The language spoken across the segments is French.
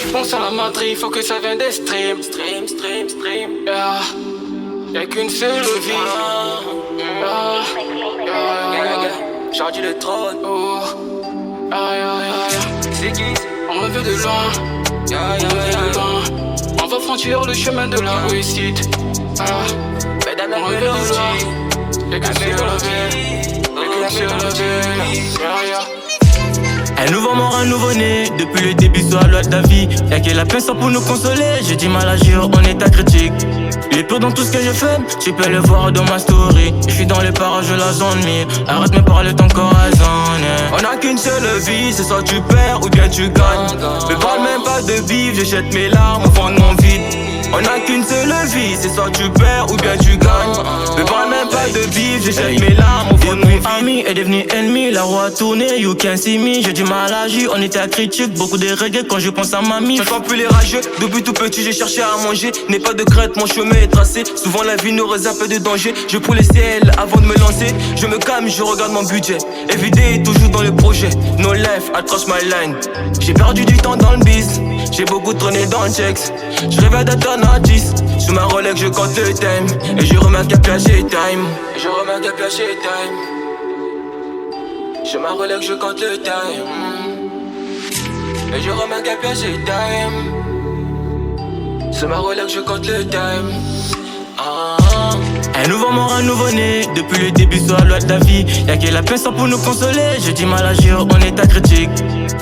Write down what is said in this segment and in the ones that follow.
tu penses à la Madrid, faut que ça vienne des streams. Yeah. Y'a qu'une seule vie. Chargé de trône. Oh. C'est qui? On revient de loin. On va franchir le chemin de la réussite. On revient de loin. Y'a qu'une seule vie. Y'a qu'une seule vie. Un nouveau mort, un nouveau-né, depuis le début sur la loi de la vie. Y'a que la peine sans pour nous consoler, j'ai du mal à agir en état critique. Les peurs dans tout ce que je fais, tu peux le voir dans ma story. Je suis dans les parages de la zone, mais arrête de me parler ton corazon. On n'a qu'une seule vie, c'est soit tu perds ou bien tu gagnes. Me parle même pas de vivre, je jette mes larmes au fond de mon vide. On n'a qu'une seule vie, c'est soit tu perds ou bien tu gagnes. Me parle même pas de vivre, je jette mes larmes au fond de mon vide. Ami est devenu ennemi, la roue a tourné, you can see me. J'ai du mal à agir, on était à critique, beaucoup de regrets quand je pense à mamie. Je ne plus les rageux, depuis tout petit j'ai cherché à manger. N'ai pas de crainte, mon chemin est tracé. Souvent la vie nous réserve peu de danger. Je prends les ciels avant de me lancer. Je me calme, je regarde mon budget. Évidé, toujours dans le projet. No life, I trust my line. J'ai perdu du temps dans le biz. J'ai beaucoup traîné dans le checks. Je rêvais d'être un artiste. Sous ma Rolex, je compte le time. Et je remarque qu'à placer time. Je remarque qu'à placer time. Je ma Rolex, je compte le time. Et je remarque qu'à placer time. Sur ma Rolex, je compte le time. Un nouveau mort, un nouveau-né, depuis le début sur la loi de la vie. Y'a que la peine sans pour nous consoler, j'ai du mal à agir en état critique.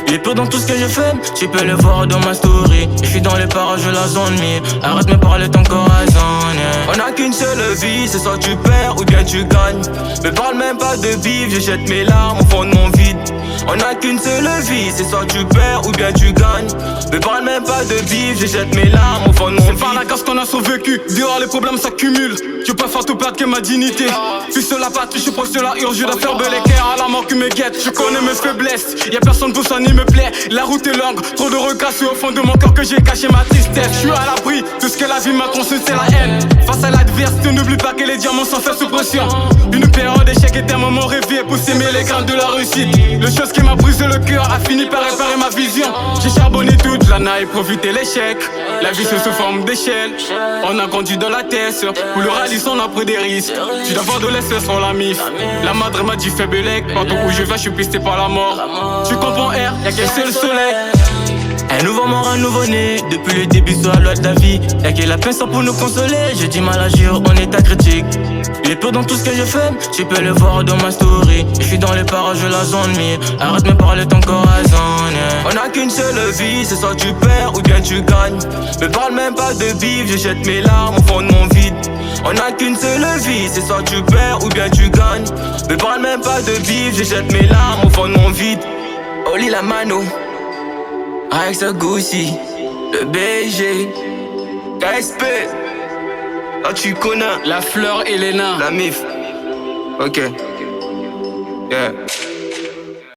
Les peurs dans tout ce que je fais, tu peux le voir dans ma story. Je suis dans les parages de la zone, mais arrête de me parler ton corazon. On n'a qu'une seule vie, c'est soit tu perds ou bien tu gagnes. Me parle même pas de vivre, je jette mes larmes au fond de mon vide. On n'a qu'une seule vie, c'est soit tu perds ou bien tu gagnes. Me parle même pas de vivre, je jette mes larmes au fond de mon vide. C'est par la casse qu'on a survécu, dehors les problèmes s'accumulent. Je préfère tout perdre que ma dignité. Fils de la patrie, je proche de la urge, je dois faire bel équerre à la mort qui me guette. Je connais mes faiblesses, y'a personne pour ça ni me plaît. La route est longue, trop de regrets, c'est au fond de mon cœur que j'ai caché ma tristesse. Je suis à l'abri, tout ce que la vie m'a construit c'est la haine. Face à l'adversité, n'oublie pas que les diamants sont faits sous pression. Une période d'échec était un moment rêvé pour s'aimer les grains de la réussite. Le chose qui m'a brisé le cœur a fini par réparer ma vision. J'ai charbonné toute la night, profité l'échec. La vie c'est sous forme d'échelle. On a grandi dans la tête, pour le rallye on a pris des risques. Tu dois avoir de l'essence sur la mif. La madre m'a dit fais belek. Partout où je vais, je suis pisté par la mort. Tu comprends R, y'a qu'un seul soleil. Un nouveau mort, un nouveau-né, depuis le début sur la loi de la vie. Y'a que la peine sans pour nous consoler, j'ai du mal à agir en état critique. Les peurs dans tout ce que je fais, tu peux le voir dans ma story. Je suis dans les parages de la zone, mais arrête de me parler ton corazon. On n'a qu'une seule vie, c'est soit tu perds ou bien tu gagnes. Me parle même pas de vivre, je jette mes larmes au fond de mon vide. On n'a qu'une seule vie, c'est soit tu perds ou bien tu gagnes. Me parle même pas de vivre, je jette mes larmes au fond de mon vide. Oli la mano, avec ce Gucci, le BG, KSP. Là tu connais La fleur et les nains. la mif. Ok. Yeah.